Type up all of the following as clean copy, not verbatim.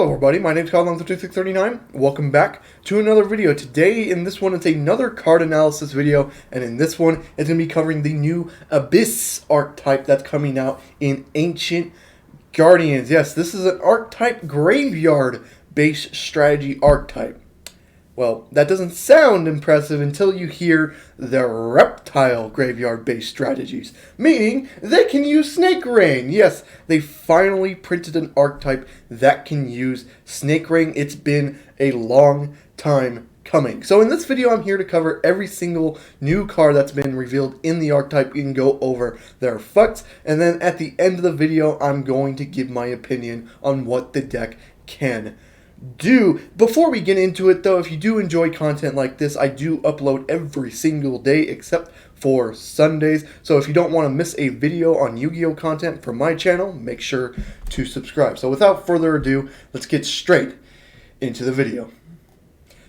Hello everybody, my name is Colin2639. Welcome back to another video. Today, in this one, it's another card analysis video, and in this one, it's going to be covering the new Abhyss Archetype that's coming out in Ancient Guardians. Yes, this is an Archetype graveyard-based strategy archetype. Well, that doesn't sound impressive until you hear the reptile graveyard-based strategies, meaning they can use Snake Rain. Yes, they finally printed an archetype that can use Snake Rain. It's been a long time coming. So in this video, I'm here to cover every single new card that's been revealed in the archetype and go over their effects. And then at the end of the video, I'm going to give my opinion on what the deck can do. Before we get into it though, if you do enjoy content like this, I do upload every single day except for Sundays. So if you don't want to miss a video on Yu-Gi-Oh content from my channel, make sure to subscribe. So without further ado, let's get straight into the video.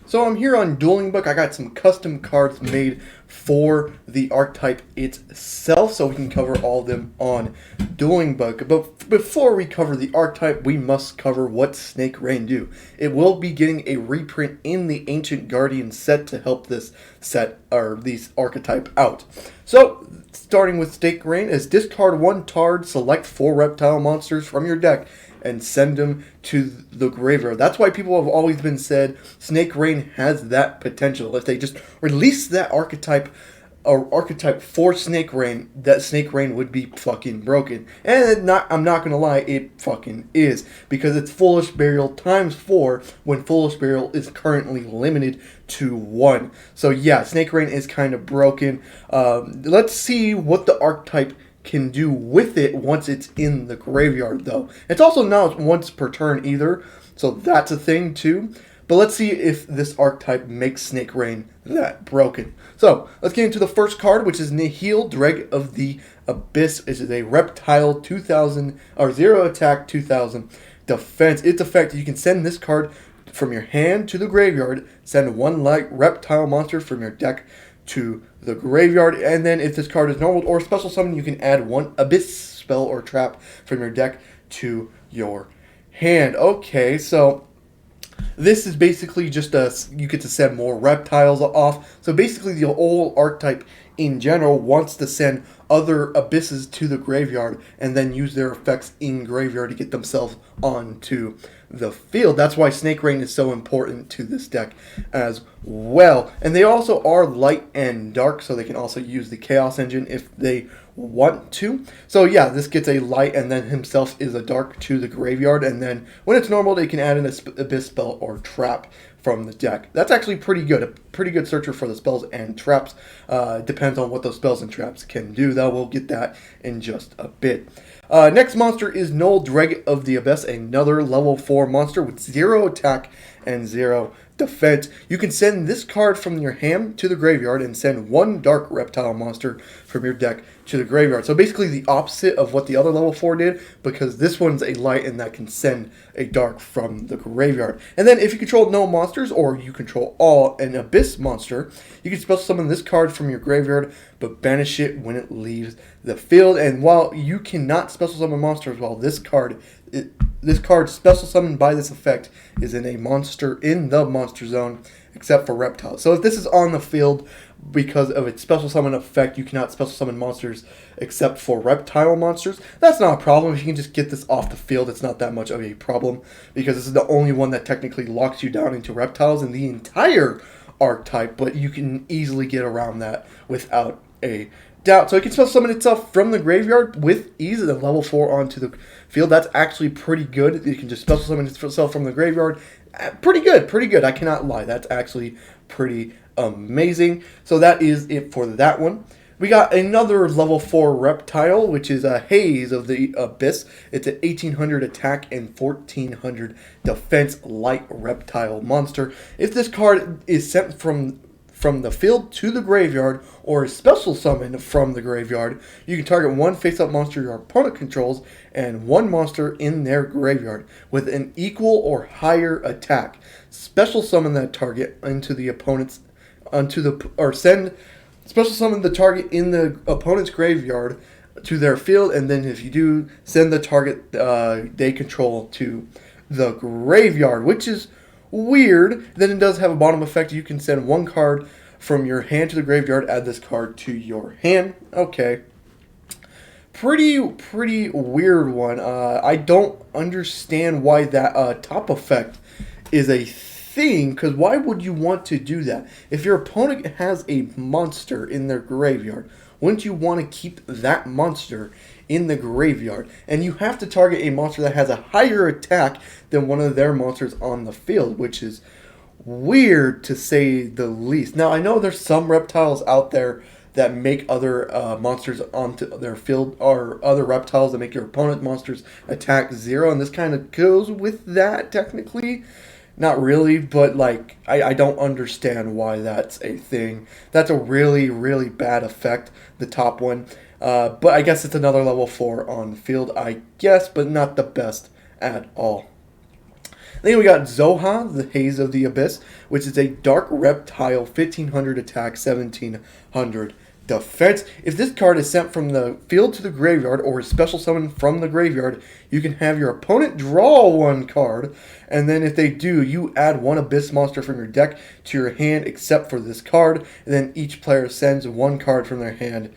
So I'm here on Dueling Book. I got some custom cards made for the archetype itself, so we can cover all of them on Dueling Book. But before we cover the archetype, we must cover what Snake Rain do. It will be getting a reprint in the Ancient Guardian set to help this set, or these archetype out. So, starting with Snake Rain, is discard one card, select 4 reptile monsters from your deck, and send them to the graveyard. That's why people have always been said Snake Rain has that potential. If they just release that archetype for Snake Rain, that Snake Rain would be fucking broken. And I'm not gonna lie, it fucking is. Because it's Foolish Burial times 4 when Foolish Burial is currently limited to 1. So yeah, Snake Rain is kind of broken. Let's see what the archetype can do with it once it's in the graveyard though. It's also not once per turn either, so that's a thing too. But let's see if this archetype makes Snake Rain that broken. So let's get into the first card, which is Nihil, Dreg of the Abyss. It is a reptile 2000 or 0 attack 2000 defense. Its effect, you can send this card from your hand to the graveyard, send one light reptile monster from your deck to the graveyard, and then if this card is normal or special summon, you can add one Abyss spell or trap from your deck to your hand. Okay, so this is basically just you get to send more reptiles off. So basically the whole archetype in general wants to send other abysses to the graveyard and then use their effects in graveyard to get themselves onto the field. That's why Snake Rain is so important to this deck as well. And they also are light and dark, so they can also use the Chaos Engine if they want to. So yeah, this gets a light and then himself is a dark to the graveyard, and then when it's normal, they can add an Abyss spell or trap from the deck. That's actually pretty good. A pretty good searcher for the spells and traps. Depends on what those spells and traps can do, though. We'll get that in just a bit. Next monster is Nihil, Dreg of the Abyss, another level 4 monster with 0 attack and 0 defense. You can send this card from your hand to the graveyard and send one dark reptile monster from your deck to the graveyard. So basically the opposite of what the other level 4 did, because this one's a light and that can send a dark from the graveyard. And then if you control no monsters, or you control all an Abyss monster, you can special summon this card from your graveyard, but banish it when it leaves the field. And while you cannot special summon monsters, well, this card special summoned by this effect is in a monster in the monster zone, except for reptiles. So if this is on the field because of its special summon effect, you cannot special summon monsters except for reptile monsters. That's not a problem. If you can just get this off the field, it's not that much of a problem, because this is the only one that technically locks you down into reptiles in the entire archetype, but you can easily get around that without a doubt. So it can special summon itself from the graveyard with ease and then level 4 onto the field. That's actually pretty good. You can just special summon itself from the graveyard. Pretty good. I cannot lie. That's actually pretty amazing. So that is it for that one. We got another level 4 reptile, which is a Haze of the Abyss. It's an 1800 attack and 1400 defense light reptile monster. If this card is sent from the field to the graveyard, or is special summoned from the graveyard, you can target one face-up monster your opponent controls and one monster in their graveyard with an equal or higher attack. Special summon that target into the opponent's special summon the target in the opponent's graveyard to their field, and then if you do, send the target they control to the graveyard, which is weird. Then it does have a bottom effect. You can send one card from your hand to the graveyard, add this card to your hand. Okay. Pretty weird one. I don't understand why that top effect is a thing, because why would you want to do that? If your opponent has a monster in their graveyard, wouldn't you want to keep that monster in the graveyard? And you have to target a monster that has a higher attack than one of their monsters on the field, which is weird to say the least. Now, I know there's some reptiles out there that make other monsters onto their field, or other reptiles that make your opponent monsters attack 0, and this kind of goes with that technically. Not really, but like I don't understand why that's a thing. That's a really bad effect, the top one. But I guess it's another level 4 on the field, I guess, but not the best at all. Then we got Zoha, the Haze of the Abyss, which is a dark reptile, 1500 attack, 1700 defense. If this card is sent from the field to the graveyard, or is special summoned from the graveyard, you can have your opponent draw one card, and then if they do, you add one Abyss monster from your deck to your hand except for this card, and then each player sends one card from their hand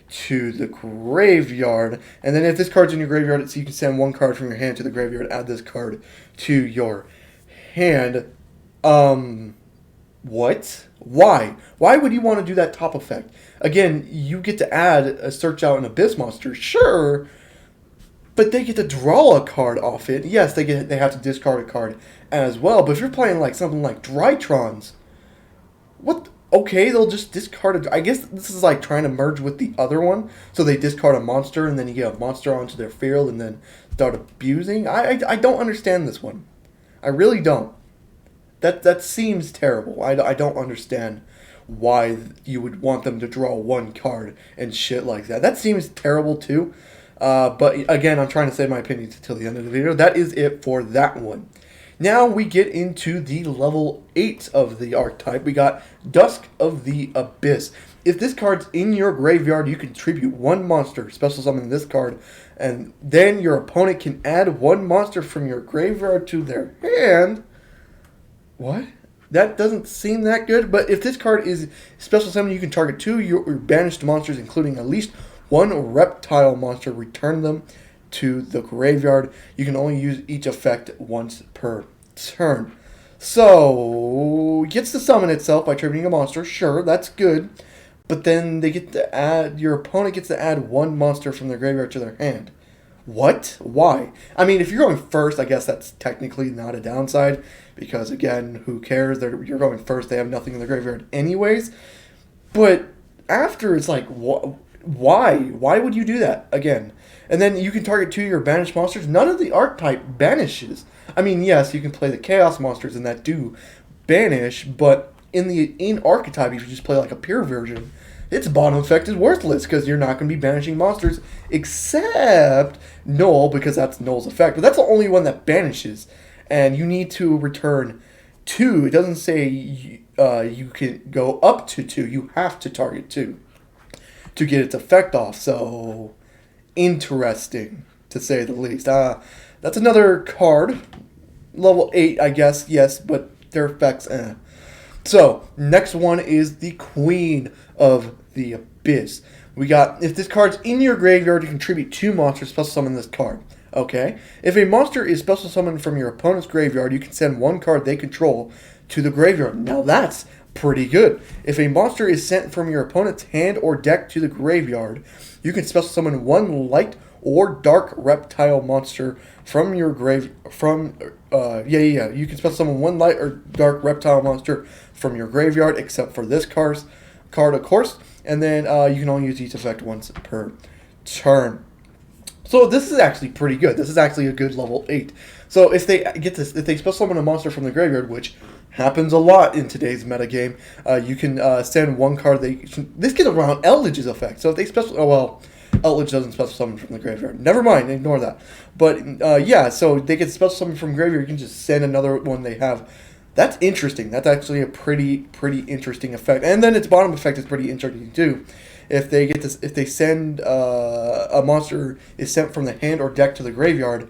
to the graveyard. And then if this card's in your graveyard, so you can send one card from your hand to the graveyard, add this card to your hand. What? Why? Why would you want to do that top effect? Again, you get to add a search out an Abyss monster, sure, but they get to draw a card off it. Yes, they have to discard a card as well. But if you're playing like something like Drytrons, what? Okay, they'll just discard it. I guess this is like trying to merge with the other one. So they discard a monster, and then you get a monster onto their field, and then start abusing. I don't understand this one. I really don't. That seems terrible. I don't understand why you would want them to draw one card and shit like that. That seems terrible too. But again, I'm trying to say my opinion until the end of the video. That is it for that one. Now we get into the level 8 of the archetype. We got Dusk of the Abyss. If this card's in your graveyard, you contribute one monster, special summon this card, and then your opponent can add one monster from your graveyard to their hand. What? That doesn't seem that good, but if this card is special summon, you can target 2 your banished monsters, including at least one reptile monster, return them to the graveyard. You can only use each effect once per turn. So, it gets to summon itself by tributing a monster. Sure, that's good. But then they get to add, your opponent gets to add one monster from their graveyard to their hand. What? Why? I mean, if you're going first, I guess that's technically not a downside. Because, again, who cares? You're going first. They have nothing in the graveyard anyways. But after, it's like, why? Why would you do that? Again. And then you can target 2 of your banished monsters. None of the archetype banishes. I mean, yes, you can play the chaos monsters and that do banish. But in archetype, if you just play like a pure version, its bottom effect is worthless because you're not going to be banishing monsters except Null, because that's Null's effect. But that's the only one that banishes. And you need to return 2. It doesn't say you can go up to 2. You have to target 2 to get its effect off. So, interesting, to say the least. That's another card. Level 8, I guess, yes, but their effects, So, next one is the Queen of the Abyss. We got, if this card's in your graveyard, you contribute 2 monsters, special summon this card. Okay. If a monster is special summoned from your opponent's graveyard, you can send one card they control to the graveyard. Now that's pretty good. If a monster is sent from your opponent's hand or deck to the graveyard, you can special summon one light or dark reptile monster from your you can special summon one light or dark reptile monster from your graveyard, except for this card, of course. And then you can only use each effect once per turn. So this is actually pretty good. This is actually a good level 8. So if they get this, if they special summon a monster from the graveyard, which happens a lot in today's metagame, you can send one card. This gets around Eldritch's effect. So if they Eldritch doesn't special summon from the graveyard. Never mind, ignore that. But yeah, so they get special summon from graveyard. You can just send another one they have. That's interesting. That's actually a pretty interesting effect. And then its bottom effect is pretty interesting too. If they get this, if they send a monster is sent from the hand or deck to the graveyard,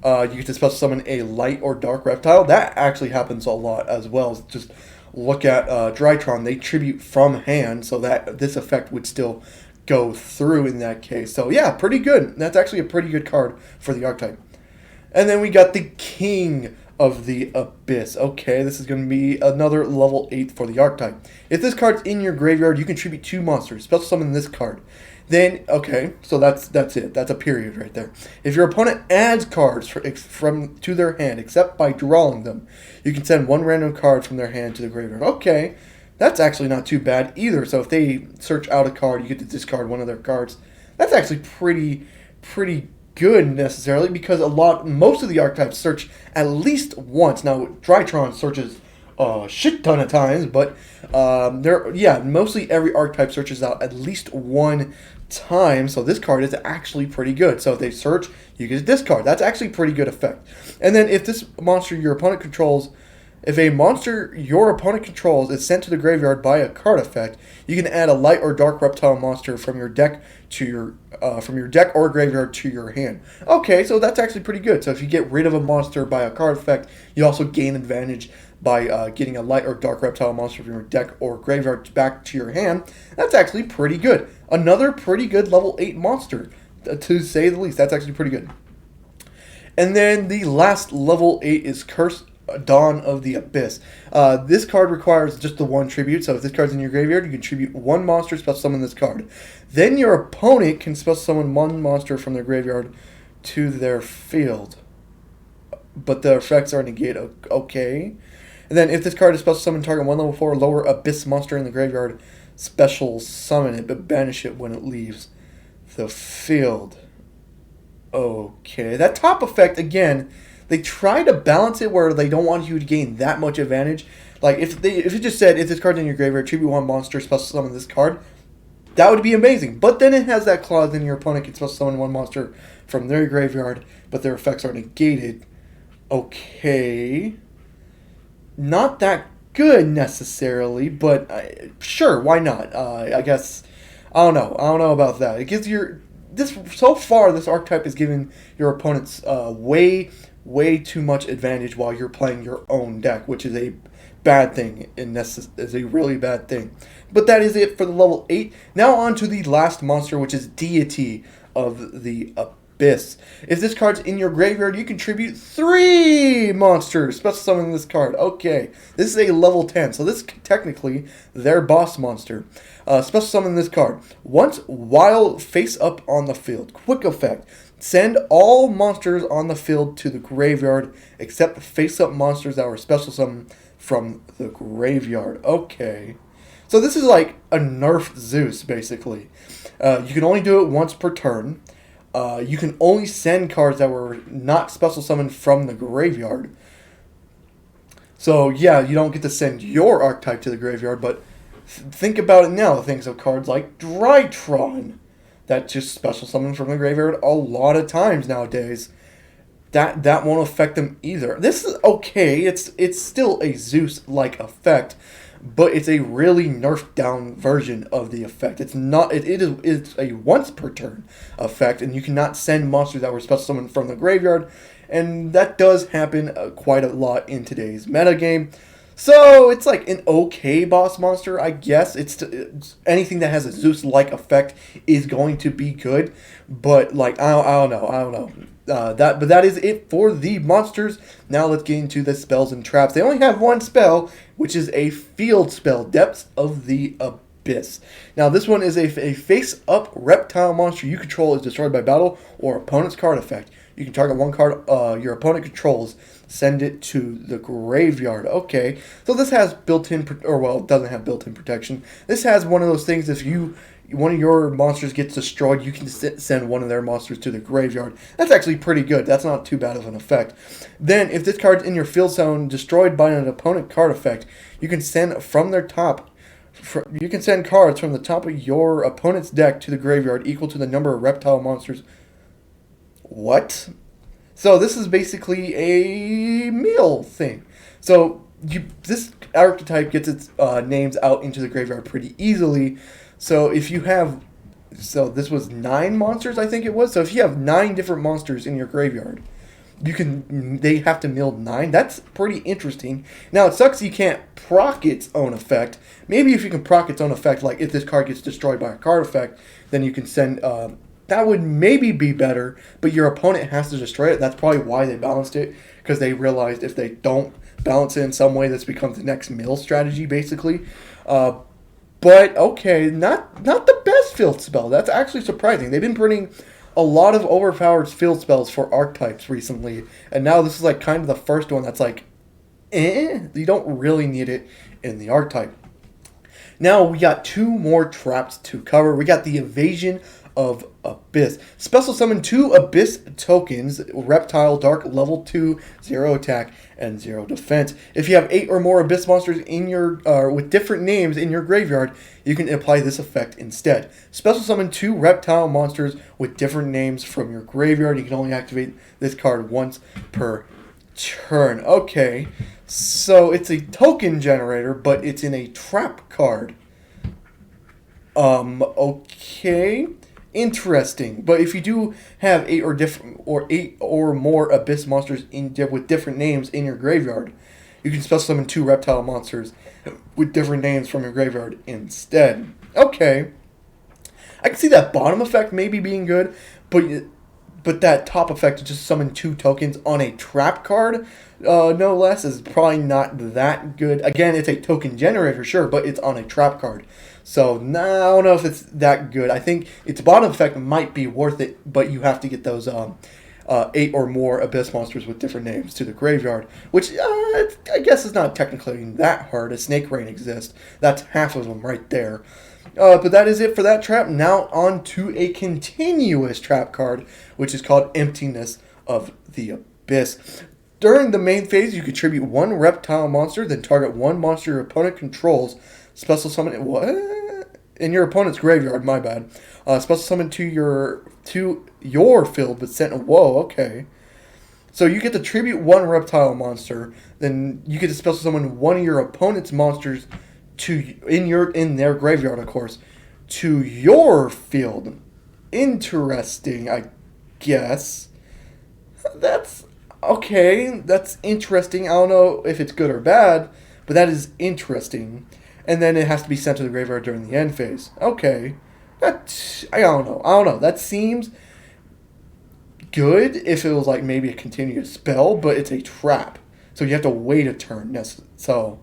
You get to special summon a light or dark reptile. That actually happens a lot as well. Just look at Drytron. They tribute from hand, so that this effect would still go through in that case. So yeah, pretty good. That's actually a pretty good card for the archetype. And then we got the King of the Abyss. Okay, this is going to be another level 8 for the archetype. If this card's in your graveyard, you contribute 2 monsters. Special summon this card. Then, okay, so that's it. That's a period right there. If your opponent adds cards to their hand, except by drawing them, you can send 1 random card from their hand to the graveyard. Okay, that's actually not too bad either. So if they search out a card, you get to discard one of their cards. That's actually pretty good necessarily, because most of the archetypes search at least once. Now Drytron searches a shit ton of times, but mostly every archetype searches out at least one time. So this card is actually pretty good. So if they search, you get a discard. That's actually a pretty good effect. And then if this monster your opponent controls, if a monster your opponent controls is sent to the graveyard by a card effect, you can add a light or dark reptile monster from your deck to your deck or graveyard to your hand. Okay, so that's actually pretty good. So if you get rid of a monster by a card effect, you also gain advantage by getting a light or dark reptile monster from your deck or graveyard back to your hand. That's actually pretty good. Another pretty good level 8 monster, to say the least. That's actually pretty good. And then the last level 8 is Curse Dawn of the Abyss. This card requires just the 1 tribute, so if this card's in your graveyard, you can tribute 1 monster, special summon this card. Then your opponent can special summon 1 monster from their graveyard to their field, but the effects are negated. Okay. And then if this card is special summon, target 1 level 4 lower Abyss monster in the graveyard, special summon it, but banish it when it leaves the field. Okay, that top effect, again, they try to balance it where they don't want you to gain that much advantage. Like, if it just said, if this card's in your graveyard, tribute 1 monster, special summon this card, that would be amazing. But then it has that clause, then your opponent can special summon 1 monster from their graveyard, but their effects are negated. Okay. Not that good, necessarily, but sure, why not? I guess, I don't know about that. It gives so far, this archetype is giving your opponents way too much advantage while you're playing your own deck, which is a bad thing, and is a really bad thing. But that is it for the level 8. Now on to the last monster, which is Deity of the Abyss. If this card's in your graveyard, you contribute 3 monsters. Special summon this card. Okay, this is a level 10, so this is technically their boss monster. Special summon this card. Once while face up on the field. Quick effect. Send all monsters on the field to the graveyard, except face-up monsters that were special summoned from the graveyard. Okay. So this is like a nerfed Zeus, basically. You can only do it once per turn. You can only send cards that were not special summoned from the graveyard. So, yeah, you don't get to send your archetype to the graveyard, but think about it now. Think of cards like Drytron that just special summon from the graveyard a lot of times nowadays. That won't affect them either. This is okay. It's still a Zeus-like effect, but it's a really nerfed down version of the effect. It's not. It's a once per turn effect, and you cannot send monsters that were special summoned from the graveyard, and that does happen quite a lot in today's metagame. So it's like an okay boss monster, I guess. It's anything that has a Zeus-like effect is going to be good, but like I don't know. But that is it for the monsters. Now let's get into the spells and traps. They only have 1 spell, which is a field spell, Depths of the Abyss. Now this one is a face-up reptile monster you control is destroyed by battle or opponent's card effect. You can target 1 card your opponent controls, send it to the graveyard. Okay, so this has built-in, it doesn't have built-in protection. This has one of those things, if one of your monsters gets destroyed, you can send one of their monsters to the graveyard. That's actually pretty good. That's not too bad of an effect. Then, if this card's in your field zone, destroyed by an opponent card effect, you can send from their top. You can send cards from the top of your opponent's deck to the graveyard equal to the number of reptile monsters. What? So this is basically a meal thing. So this archetype gets its names out into the graveyard pretty easily. So if you have, this was 9 monsters, I think it was. So if you have 9 different monsters in your graveyard, they have to mill 9. That's pretty interesting. Now, it sucks you can't proc its own effect. Maybe if you can proc its own effect, like if this card gets destroyed by a card effect, then you can send... that would maybe be better, but your opponent has to destroy it. That's probably why they balanced it, because they realized if they don't balance it in some way, this becomes the next mill strategy, basically. But, okay, not the best field spell. That's actually surprising. They've been printing a lot of overpowered field spells for archetypes recently, and now this is like kind of the first one that's like, you don't really need it in the archetype. Now we got 2 more traps to cover. We got the Evasion of Abyss. Special summon 2 Abyss tokens, Reptile, Dark, level 2, 0 attack, and 0 defense. If you have 8 or more Abyss monsters in your with different names in your graveyard, you can apply this effect instead. Special summon 2 Reptile monsters with different names from your graveyard. You can only activate this card once per turn. Okay, so it's a token generator, but it's in a trap card. Okay. Interesting, but if you do have 8 or more Abyss monsters with different names in your graveyard, you can special summon 2 Reptile monsters with different names from your graveyard instead. Okay, I can see that bottom effect maybe being good, but that top effect to just summon 2 tokens on a trap card, no less, is probably not that good. Again, it's a token generator, sure, but it's on a trap card. So, no, I don't know if it's that good. I think its bottom effect might be worth it, but you have to get those 8 or more Abyss monsters with different names to the graveyard, which I guess is not technically that hard. A Snake Rain exists. That's half of them right there. But that is it for that trap. Now on to a continuous trap card, which is called Emptiness of the Abyss. During the main phase, you contribute 1 Reptile monster, then target 1 monster your opponent controls. Special summon it. What? In your opponent's graveyard, my bad. Special summon to your field, but sent. Whoa, okay. So you get to tribute 1 Reptile monster, then you get to special summon 1 of your opponent's monsters in their graveyard, of course, to your field. Interesting, I guess. That's okay. That's interesting. I don't know if it's good or bad, but that is interesting. And then it has to be sent to the graveyard during the end phase. Okay. I don't know. That seems good if it was like maybe a continuous spell, but it's a trap. So you have to wait a turn. So,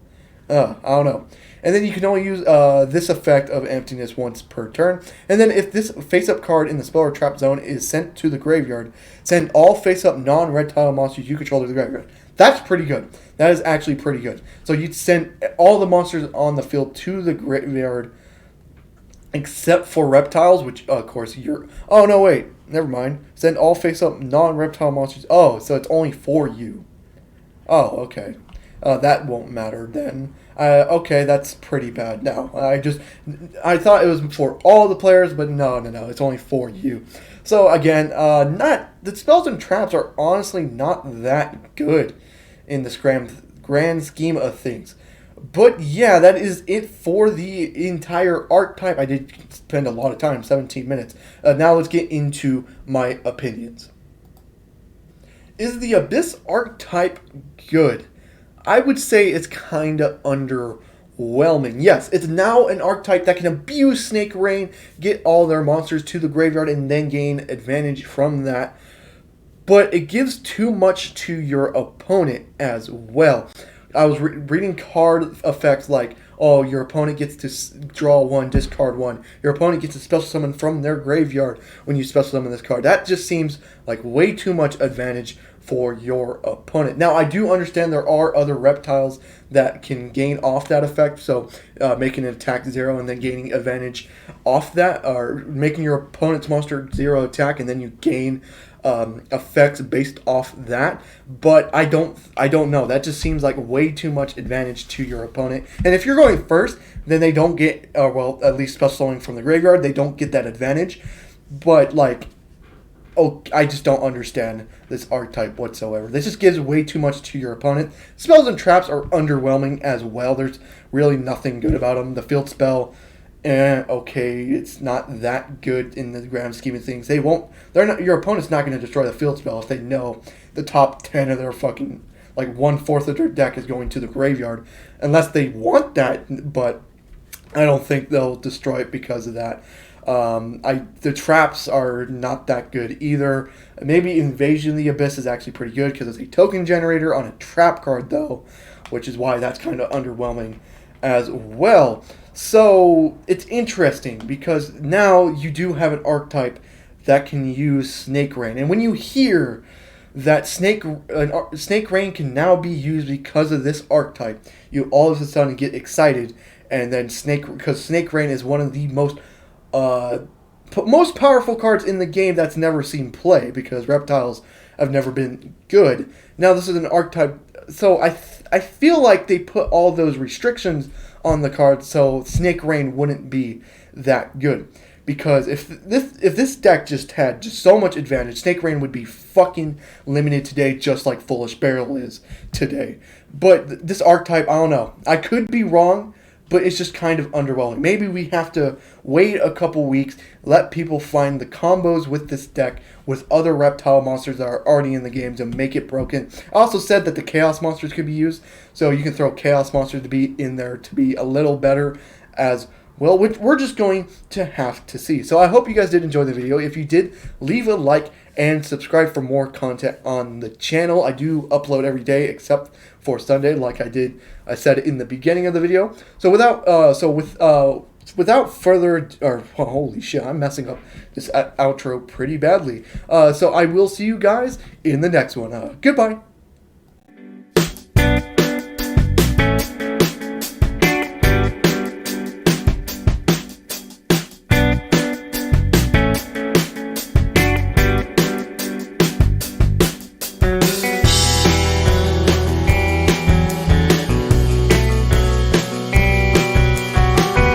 I don't know. And then you can only use this effect of Emptiness once per turn. And then if this face-up card in the spell or trap zone is sent to the graveyard, send all face-up non-Reptile monsters you control to the graveyard. That's pretty good. That is actually pretty good. So you'd send all the monsters on the field to the graveyard, except for reptiles, which, of course, you're... Oh, no, wait. Never mind. Send all face-up non-reptile monsters. Oh, so it's only for you. Oh, okay. That won't matter then. Okay, that's pretty bad. No, I thought it was for all the players, but no, it's only for you. So again, the spells and traps are honestly not that good in this grand scheme of things. But yeah, that is it for the entire archetype. I did spend a lot of time, 17 minutes. Now let's get into my opinions. Is the Abhyss archetype good? I would say it's kind of underwhelming. Yes, it's now an archetype that can abuse Snake Rain, get all their monsters to the graveyard, and then gain advantage from that. But it gives too much to your opponent as well. I was reading card effects like, oh, your opponent gets to draw 1, discard 1. Your opponent gets to special summon from their graveyard when you special summon this card. That just seems like way too much advantage for your opponent. Now, I do understand there are other reptiles that can gain off that effect, so making an attack 0 and then gaining advantage off that, or making your opponent's monster 0 attack and then you gain effects based off that. But I don't know. That just seems like way too much advantage to your opponent. And if you're going first, then they don't get, well, at least special summoning from the graveyard, they don't get that advantage. But like, oh, I just don't understand this archetype whatsoever. This just gives way too much to your opponent. Spells and traps are underwhelming as well. There's really nothing good about them. The field spell Okay, it's not that good in the grand scheme of things. They won't. They're not. Your opponent's not going to destroy the field spell if they know the top 10 of their fucking, like, 1/4 of their deck is going to the graveyard, unless they want that. But I don't think they'll destroy it because of that. The traps are not that good either. Maybe Invasion of the Abyss is actually pretty good because it's a token generator on a trap card, though, which is why that's kind of underwhelming as well. So it's interesting because now you do have an archetype that can use Snake Rain, and when you hear that Snake Rain can now be used because of this archetype, you all of a sudden get excited, and then because Snake Rain is one of the most powerful cards in the game that's never seen play because reptiles have never been good. Now this is an archetype, so I feel like they put all those restrictions on the card so Snake Rain wouldn't be that good. Because if this deck just had just so much advantage, Snake Rain would be fucking limited today, just like Foolish Barrel is today. But this archetype, I don't know. I could be wrong, but it's just kind of underwhelming. Maybe we have to wait a couple weeks, let people find the combos with this deck with other reptile monsters that are already in the game to make it broken. I also said that the Chaos monsters could be used, so you can throw Chaos monsters to be in there to be a little better as well, which we're just going to have to see. So I hope you guys did enjoy the video. If you did, leave a like and subscribe for more content on the channel. I do upload every day except for Sunday, like I said in the beginning of the video. So without further, holy shit, I'm messing up this outro pretty badly. So I will see you guys in the next one. Goodbye.